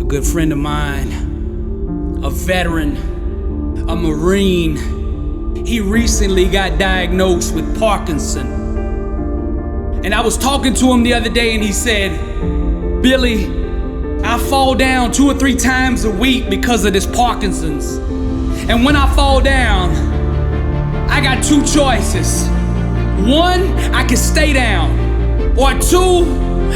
A good friend of mine, a veteran, a Marine, he recently got diagnosed with Parkinson. And I was talking to him the other day and he said, "Billy, I fall down 2 or 3 times a week because of this Parkinson's. And when I fall down, I got 2 choices. 1, I can stay down, or 2,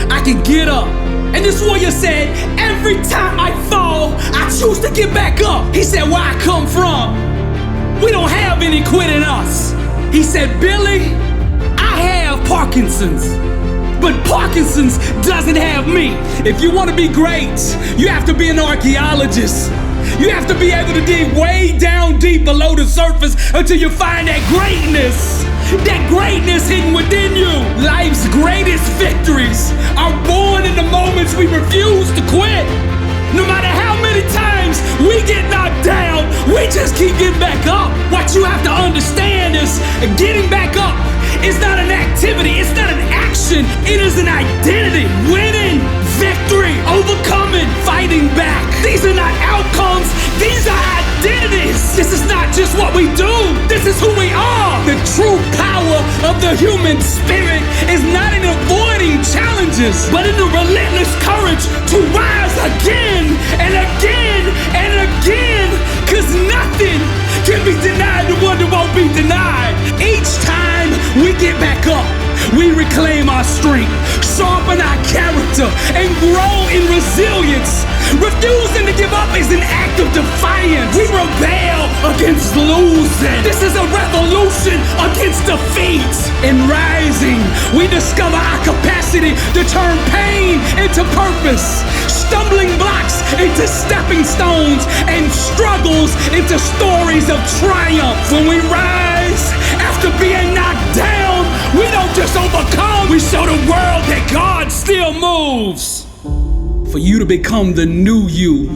I can get up." And this warrior said, "Every time I fall, I choose to get back up." He said, "Where I come from, we don't have any quit in us." He said, "Billy, I have Parkinson's, but Parkinson's doesn't have me." If you want to be great, you have to be an archaeologist. You have to be able to dig way down deep below the surface until you find that greatness hidden within you. Life's greatest victories are born in the moments we refuse to quit. No matter how many times we get knocked down, we just keep getting back up. What you have to understand is getting back up is not an activity, it's not an action, it is an identity. Winning, victory, overcoming, fighting back. These are not outcomes, these are identities. This is not just what we do, this is who we are. The true power of the human spirit is not in avoiding challenges, but in the relentless courage to rise again and again and again. Cause nothing can be denied the one that won't be denied. Each time we get back up, we reclaim our strength, sharpen our character, and grow in resilience. Refusing to give up is an act of defiance. We rebel against losing. This is a revolution against defeat. In rising, we discover our capacity to turn pain into purpose, stumbling blocks into stepping stones, and struggles into stories of triumph. When we rise after being knocked down, we don't just overcome, we show the world that God still moves. For you to become the new you,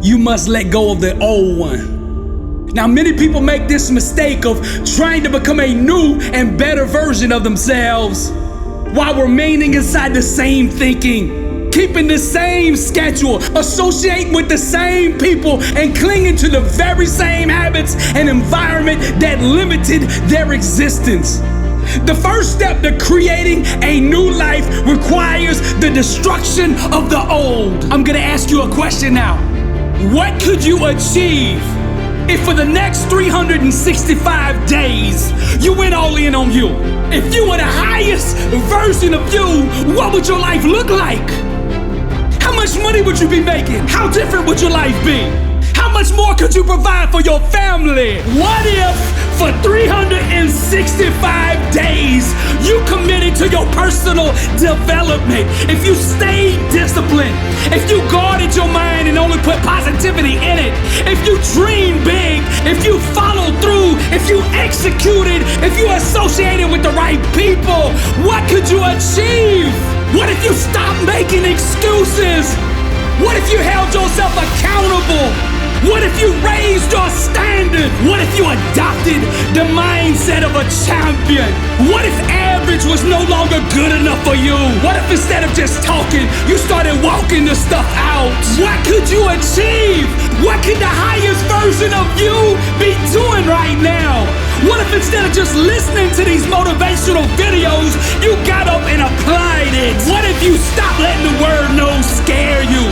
you must let go of the old one. Now, many people make this mistake of trying to become a new and better version of themselves while remaining inside the same thinking, keeping the same schedule, associating with the same people, and clinging to the very same habits and environment that limited their existence. The first step to creating a new life requires the destruction of the old. I'm gonna ask you a question now. What could you achieve if for the next 365 days you went all in on you? If you were the highest version of you, what would your life look like? How much money would you be making? How different would your life be? How much more could you provide for your family? What if for 365 days you committed to your personal development? If you stayed disciplined, if you guarded your mind and only put positivity in it, if you dreamed big, if you followed through, if you executed, if you associated with the right people, what could you achieve? What if you stopped making excuses? What if you held yourself accountable? What if you raised your standard? What if you adopted the mindset of a champion? What if average was no longer good enough for you? What if instead of just talking, you started walking the stuff out? What could you achieve? What could the highest version of you be doing right now? What if instead of just listening to these motivational videos, you got up and applied it? What if you stopped letting the word no scare you?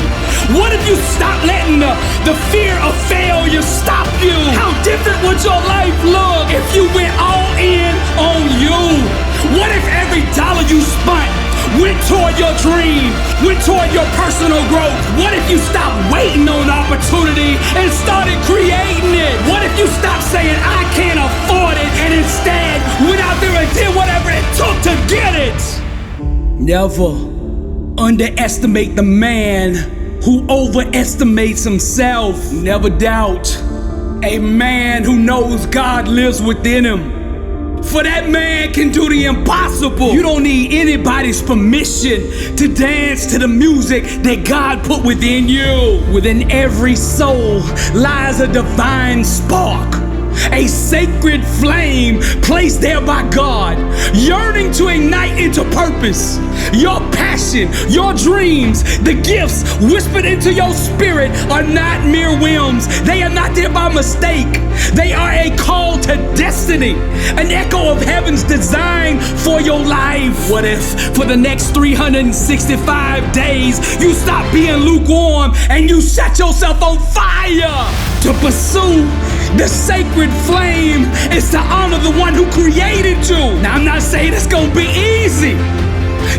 What if you stopped letting the fear of failure stop you? How different would your life look if you went all in on you? What if every dollar you spent went toward your dream, went toward your personal growth? What if you stopped waiting on opportunity and started creating it? What if you stopped saying, "I can't afford it," and instead went out there and did whatever it took to get it? Never underestimate the man who overestimates himself. Never doubt a man who knows God lives within him. For that man can do the impossible. You don't need anybody's permission to dance to the music that God put within you. Within every soul lies a divine spark, a sacred flame placed there by God, yearning to ignite into purpose. Your passion, your dreams, the gifts whispered into your spirit are not mere whims. They are not there by mistake. They are a call to destiny, an echo of heaven's design for your life. What if for the next 365 days you stop being lukewarm and you set yourself on fire to pursue the sacred flame? Is to honor the one who created you. Now, I'm not saying it's gonna be easy.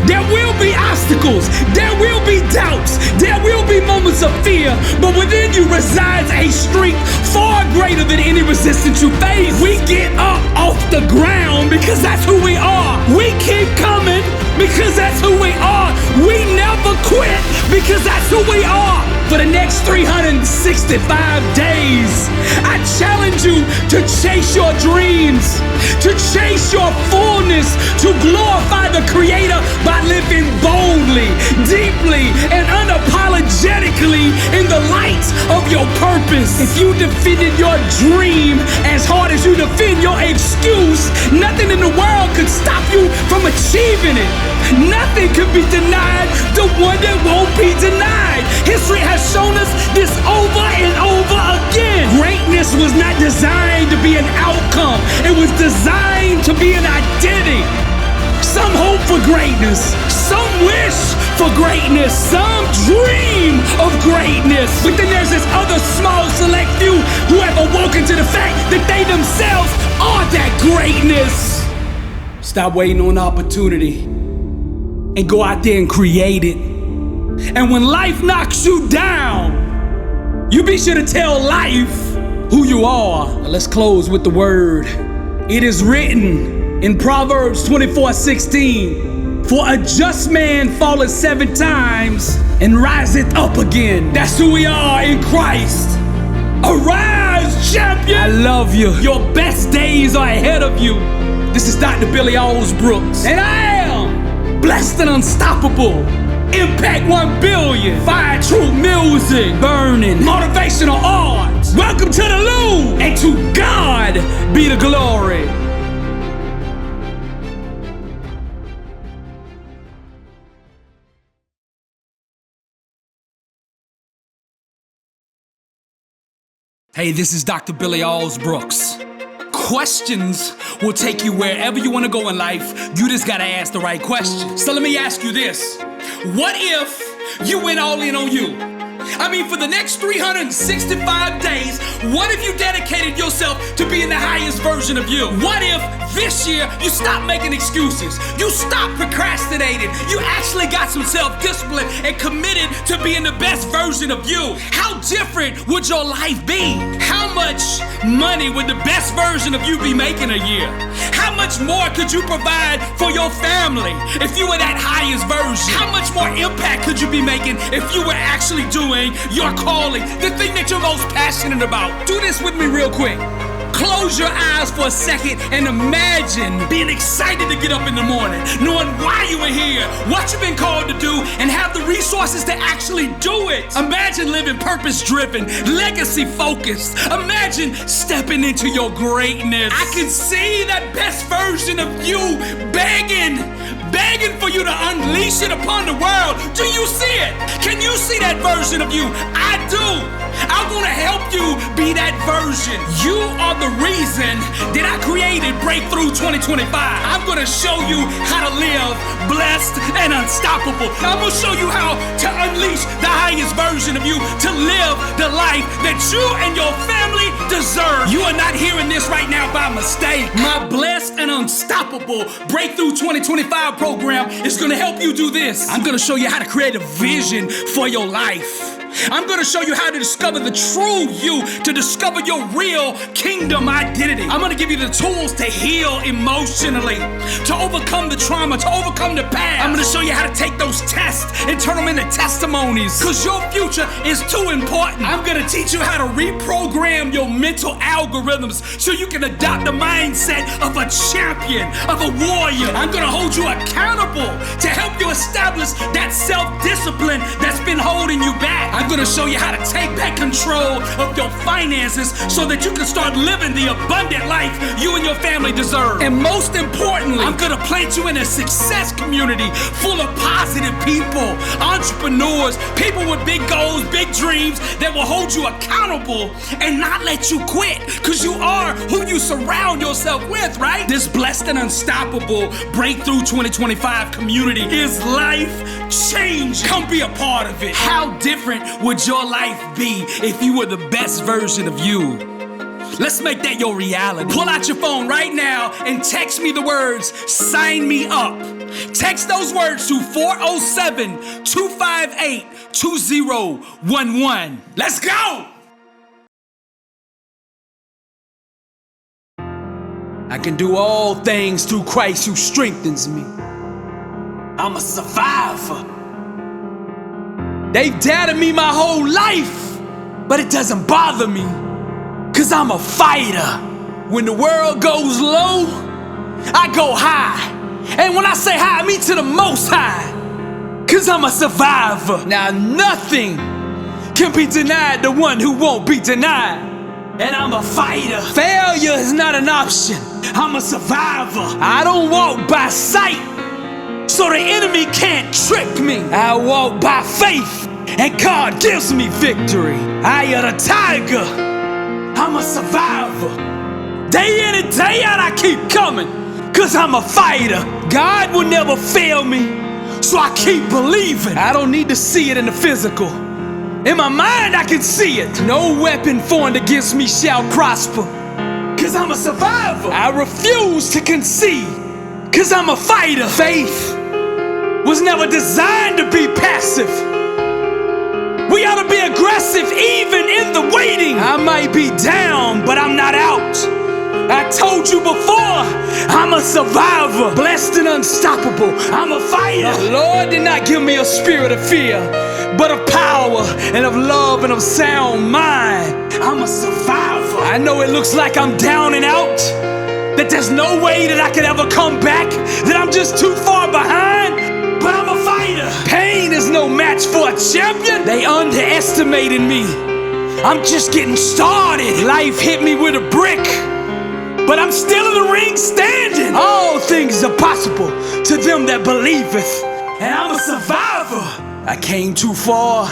There will be obstacles, there will be doubts, there will be moments of fear, but within you resides a strength far greater than any resistance you face. We get up off the ground because that's who we are. We keep coming because that's who we are. We never quit because that's who we are. For the next 365 days, I challenge you to chase your dreams, to chase your fullness, to glorify the Creator by living boldly, deeply, and unapologetically in the light of your purpose. If you defended your dream as hard as you defend your excuse, nothing in the world could stop you from achieving it. Nothing could be denied the one that won't be denied. History has shown us this over and over again. Greatness was not designed to be an outcome. It was designed to be an identity. Some hope for greatness, some wish for greatness, some dream of greatness. But then there's this other small select few who have awoken to the fact that they themselves are that greatness. Stop waiting on opportunity and go out there and create it. And when life knocks you down, you be sure to tell life who you are. Now let's close with the word. It is written in Proverbs 24:16, for a just man falleth 7 times and riseth up again. That's who we are in Christ. Arise, champion! I love you. Your best days are ahead of you. This is Dr. Billy Alsbrooks, and I am blessed and unstoppable. Impact 1 billion. Fire truth music. Burning. Motivational arts. Welcome to the Loop. And to God be the glory. Hey, this is Dr. Billy Alsbrooks. Questions will take you wherever you want to go in life. You just got to ask the right questions. So let me ask you this. What if you went all in on you? I mean, for the next 365 days, what if you dedicated yourself to being the highest version of you? What if this year you stopped making excuses? You stopped procrastinating. You actually got some self-discipline and committed to being the best version of you. How different would your life be? How much money would the best version of you be making a year? How much more could you provide for your family if you were that highest version? How much more impact could you be making if you were actually doing your calling, the thing that you're most passionate about? Do this with me real quick. Close your eyes for a second and imagine being excited to get up in the morning, knowing why you were here, what you've been called to do, and have the resources to actually do it. Imagine living purpose-driven, legacy-focused. Imagine stepping into your greatness. I can see that best version of you begging for you to unleash it upon the world. Do you see it? Can you see that version of you? I do. I want to help you be that version. You are the reason that I created Breakthrough 2025. I'm going to show you how to live blessed and unstoppable. I'm going to show you how to unleash the highest version of you, to live the life that you and your family deserve. You are not hearing this right now by mistake. My Blessed and Unstoppable Breakthrough 2025 program is going to help you do this. I'm going to show you how to create a vision for your life. I'm going to show you how to discover the true you, to discover your real kingdom identity. I'm going to give you the tools to heal emotionally, to overcome the trauma, to overcome the past. I'm going to show you how to take those tests and turn them into testimonies, because your future is too important. I'm going to teach you how to reprogram your mental algorithms so you can adopt the mindset of a champion, of a warrior. I'm going to hold you accountable to help you establish that self-discipline that's been holding you back. I'm gonna show you how to take back control of your finances so that you can start living the abundant life you and your family deserve. And most importantly, I'm gonna plant you in a success community full of positive people, entrepreneurs, people with big goals, big dreams that will hold you accountable and not let you quit, because you are who you surround yourself with, right? This blessed and unstoppable Breakthrough 2025 community is life changing. Come be a part of it. How different would your life be if you were the best version of you? Let's make that your reality. Pull out your phone right now and text me the words, sign me up. Text those words to 407-258-2011. Let's go! I can do all things through Christ who strengthens me. I'm a survivor. They've doubted me my whole life, but it doesn't bother me, cause I'm a fighter. When the world goes low, I go high. And when I say high, I mean to the most high, cause I'm a survivor. Now nothing can be denied the one who won't be denied. And I'm a fighter. Failure is not an option. I'm a survivor. I don't walk by sight, so the enemy can't trick me. I walk by faith, and God gives me victory. I am a tiger. I'm a survivor. Day in and day out, I keep coming, cause I'm a fighter. God will never fail me, so I keep believing. I don't need to see it in the physical. In my mind, I can see it. No weapon formed against me shall prosper, cause I'm a survivor. I refuse to concede, cause I'm a fighter. Faith was never designed to be passive. We ought to be aggressive even in the waiting. I might be down, but I'm not out. I told you before, I'm a survivor, blessed and unstoppable. I'm a fighter. The Lord did not give me a spirit of fear, but of power and of love and of sound mind. I'm a survivor. I know it looks like I'm down and out, that there's no way that I could ever come back, that I'm just too far behind, but I'm a fighter. Pain is no match for a champion. They underestimated me. I'm just getting started. Life hit me with a brick, but I'm still in the ring standing. All things are possible to them that believeth, and I'm a survivor. I came too far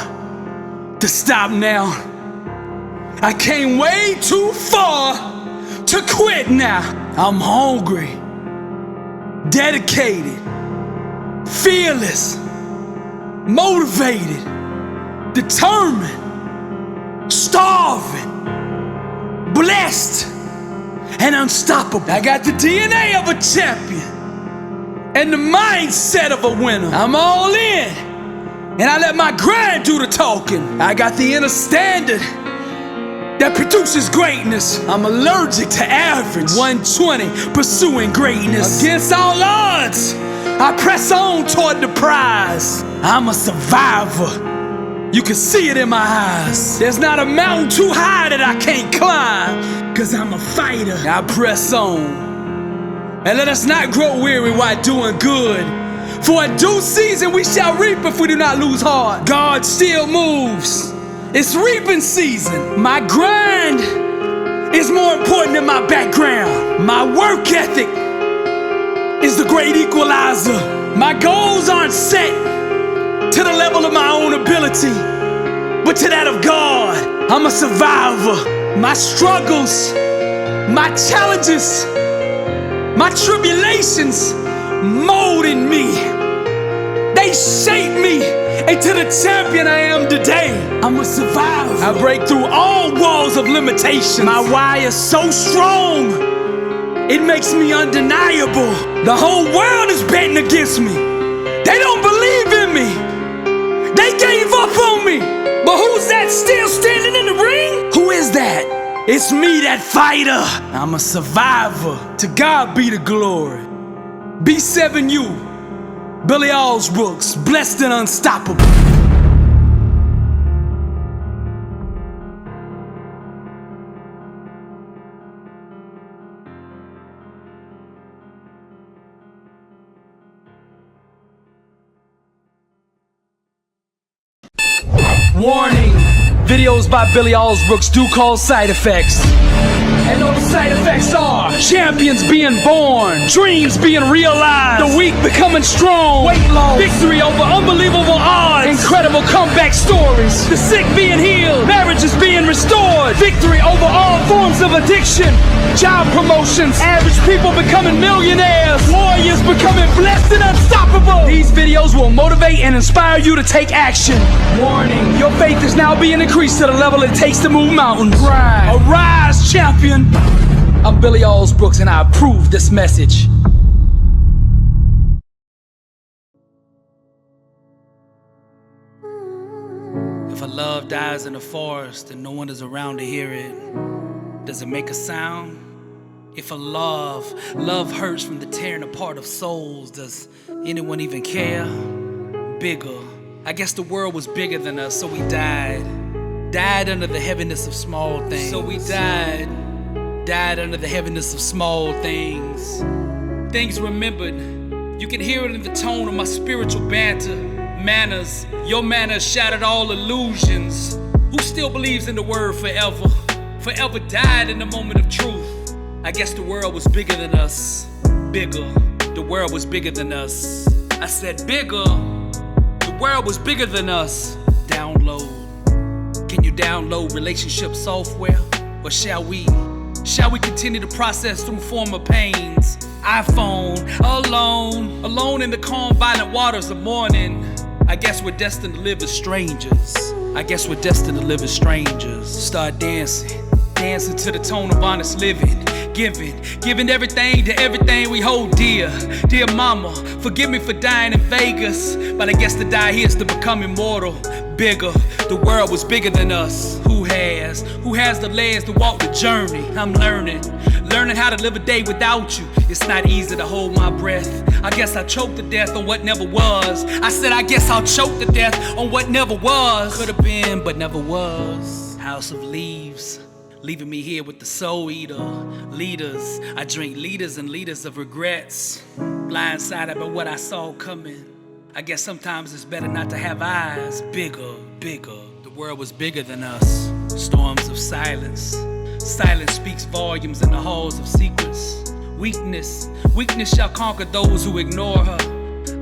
to stop now. I came way too far to quit now. I'm hungry, dedicated, fearless, motivated, determined, starving, blessed, and unstoppable. I got the DNA of a champion and the mindset of a winner. I'm all in, and I let my grind do the talking. I got the inner standard that produces greatness. I'm allergic to average. 120, pursuing greatness. Against all odds, I press on toward the prize. I'm a survivor. You can see it in my eyes. There's not a mountain too high that I can't climb, cause I'm a fighter. I press on. And let us not grow weary while doing good, for in due season we shall reap if we do not lose heart. God still moves. It's reaping season. My grind is more important than my background. My work ethic is the great equalizer. My goals aren't set to the level of my own ability, but to that of God. I'm a survivor. My struggles, my challenges, my tribulations molded me. They shaped me into the champion I am today. I'm a survivor. I break through all walls of limitation. My why is so strong, it makes me undeniable. The whole world is betting against me. They don't believe in me. They gave up on me. But who's that still standing in the ring? Who is that? It's me, that fighter. I'm a survivor. To God be the glory. B7U, Billy Alsbrooks, blessed and unstoppable. Warning, videos by Billy Alsbrooks do cause side effects. And all the side effects are champions being born, dreams being realized, the weak becoming strong, weight loss, victory over unbelievable odds, incredible comeback stories, the sick being healed, marriages being restored, victory over all forms of addiction, job promotions, average people becoming millionaires, warriors becoming blessed and unstoppable. These videos will motivate and inspire you to take action. Warning, your faith is now being increased to the level it takes to move mountains. Arise, champion. I'm Billy Alsbrooks and I approve this message. If a love dies in the forest and no one is around to hear it, does it make a sound? If a love hurts from the tearing apart of souls, does anyone even care? Bigger. I guess the world was bigger than us, so we died under the heaviness of small things. So we died under the heaviness of small things. Things remembered. You can hear it in the tone of my spiritual banter. Manners, your manners shattered all illusions. Who still believes in the word forever? Forever died in the moment of truth. I guess the world was bigger than us. Bigger. The world was bigger than us. I said bigger. The world was bigger than us. Download. Can you download relationship software? Or shall we continue to process through former pains? iPhone, alone in the calm, violent waters of morning. I guess we're destined to live as strangers. Start dancing to the tone of honest living. Giving everything to everything we hold dear. Dear mama, forgive me for dying in Vegas, but I guess to die here is to become immortal. Bigger, the world was bigger than us. Who has the legs to walk the journey? I'm learning how to live a day without you. It's not easy to hold my breath. I guess I choked to death on what never was. I said I guess I'll choke to death on what never was. Could have been, but never was. House of leaves, leaving me here with the soul eater. Leaders, I drink liters and liters of regrets. Blindsided by what I saw coming. I guess sometimes it's better not to have eyes. Bigger. The world was bigger than us. Storms of silence. Silence speaks volumes in the halls of secrets. Weakness shall conquer those who ignore her.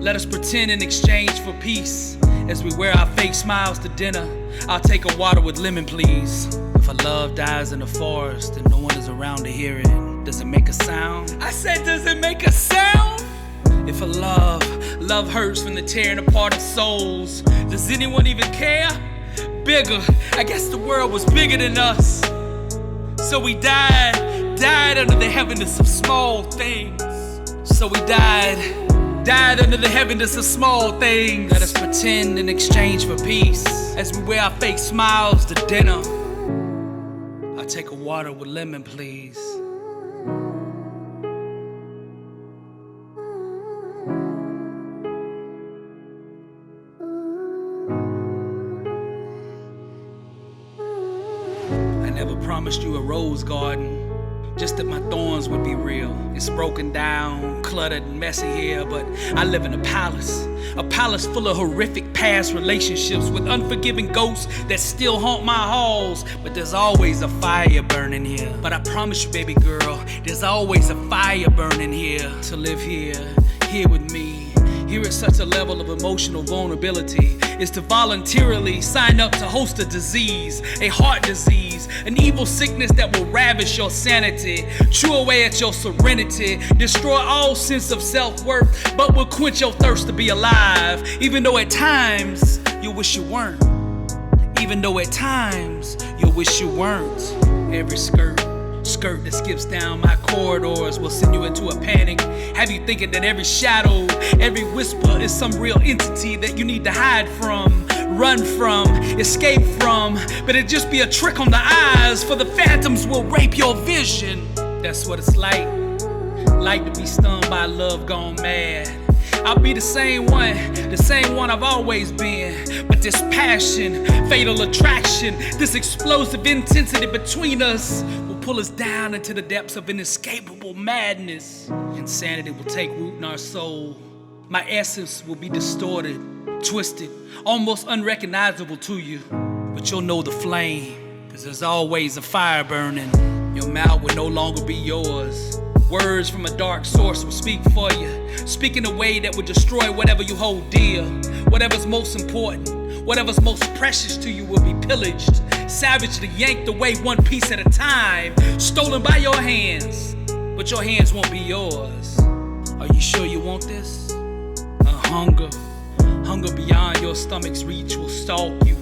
Let us pretend in exchange for peace. As we wear our fake smiles to dinner, I'll take a water with lemon, please. If a love dies in the forest and no one is around to hear it, does it make a sound? I said, does it make a sound? If a love hurts from the tearing apart of souls, does anyone even care? Bigger, I guess the world was bigger than us. So we died under the heaviness of small things. So we died under the heaviness of small things. Let us pretend in exchange for peace. As we wear our fake smiles to dinner, I'll take a water with lemon, please. I never promised you a rose garden, just that my thorns would be real. It's broken down, cluttered and messy here, but I live in a palace full of horrific past relationships with unforgiving ghosts that still haunt my halls. But there's always a fire burning here. But I promise you, baby girl, there's always a fire burning here. To live here with me. Here at such a level of emotional vulnerability is to voluntarily sign up to host a disease, a heart disease, an evil sickness that will ravish your sanity, chew away at your serenity, destroy all sense of self-worth, but will quench your thirst to be alive, even though at times you wish you weren't. Even though at times you wish you weren't. Every skirt that skips down my corridors will send you into a panic. Have you thinking that every shadow, every whisper is some real entity that you need to hide from, run from, escape from? But it'd just be a trick on the eyes, for the phantoms will rape your vision. That's what it's like to be stung by love gone mad. I'll be the same one I've always been. But this passion, fatal attraction, this explosive intensity between us will pull us down into the depths of inescapable madness. Insanity will take root in our soul. My essence will be distorted, twisted, almost unrecognizable to you. But you'll know the flame, cause there's always a fire burning. Your mouth will no longer be yours. Words from a dark source will speak for you, speak in a way that will destroy whatever you hold dear. Whatever's most important, whatever's most precious to you will be pillaged, savagely yanked away one piece at a time, stolen by your hands. But your hands won't be yours. Are you sure you want this? Hunger beyond your stomach's reach will stalk you.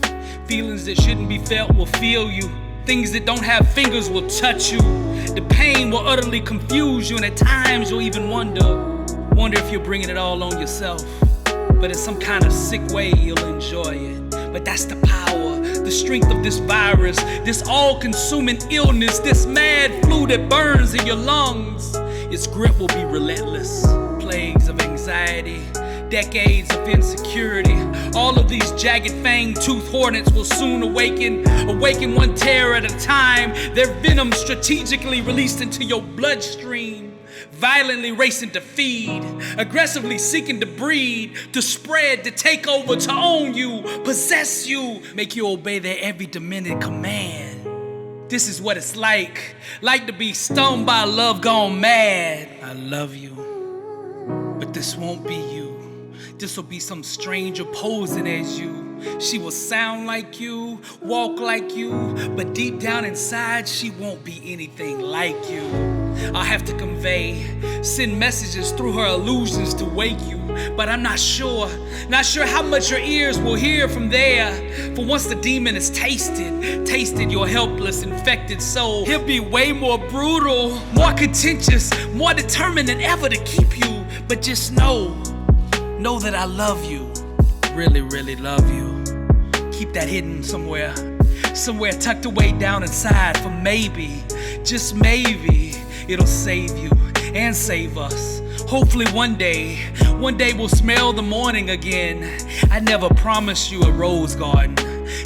Feelings that shouldn't be felt will feel you. Things that don't have fingers will touch you. The pain will utterly confuse you, and at times you'll even wonder if you're bringing it all on yourself. But in some kind of sick way you'll enjoy it. But that's the power, the strength of this virus, this all-consuming illness, this mad flu that burns in your lungs. Its grip will be relentless. Plagues of anxiety, decades of insecurity. All of these jagged fanged tooth hornets will soon awaken one terror at a time. Their venom strategically released into your bloodstream, violently racing to feed, aggressively seeking to breed, to spread, to take over, to own you, possess you, make you obey their every demanding command. This is what it's like to be stung by a love gone mad. I love you, but this won't be you. This will be some stranger posing as you. She will sound like you, walk like you, but deep down inside, she won't be anything like you. I'll have to send messages through her illusions to wake you, but I'm not sure how much your ears will hear from there. For once the demon is tasted your helpless, infected soul, he'll be way more brutal, more contentious, more determined than ever to keep you. But just know that I love you, really, really love you. Keep that hidden somewhere tucked away down inside, for maybe, just maybe, it'll save you and save us. Hopefully one day we'll smell the morning again. I never promised you a rose garden,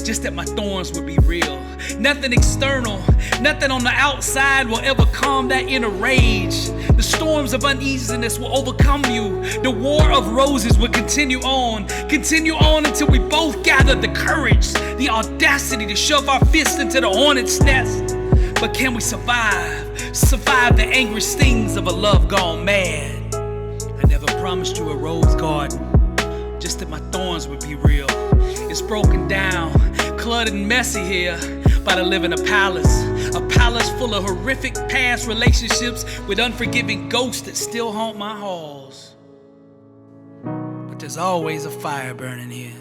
just that my thorns would be real. Nothing external, nothing on the outside will ever calm that inner rage. The storms of uneasiness will overcome you. The war of roses will continue on until we both gather the courage, the audacity to shove our fists into the hornet's nest. But can we survive the angry stings of a love gone mad? I never promised you a rose garden, just that my thorns would be real. It's broken down, cluttered and messy here, but I live in a palace full of horrific past relationships with unforgiving ghosts that still haunt my halls. But there's always a fire burning here.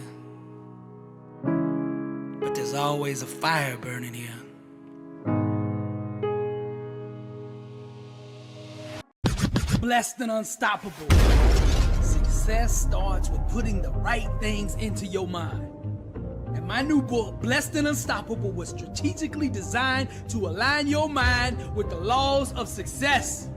Blessed and unstoppable. Success starts with putting the right things into your mind. And my new book, Blessed and Unstoppable, was strategically designed to align your mind with the laws of success.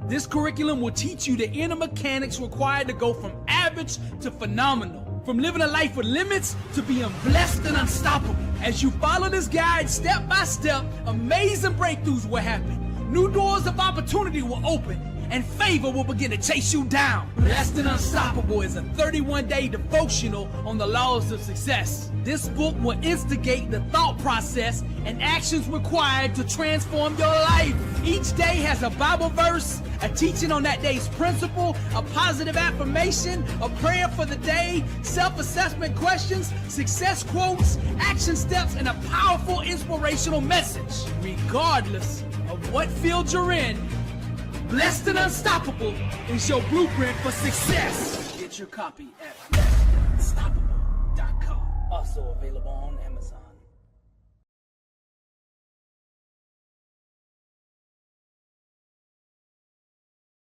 This curriculum will teach you the inner mechanics required to go from average to phenomenal, from living a life with limits to being blessed and unstoppable. As you follow this guide step by step, amazing breakthroughs will happen. New doors of opportunity will open, and favor will begin to chase you down. Blessed and Unstoppable is a 31-day devotional on the laws of success. This book will instigate the thought process and actions required to transform your life. Each day has a Bible verse, a teaching on that day's principle, a positive affirmation, a prayer for the day, self-assessment questions, success quotes, action steps, and a powerful inspirational message. Regardless of what field you're in, Blessed and Unstoppable is your blueprint for success. Get your copy at blessedandunstoppable.com. Also available on Amazon.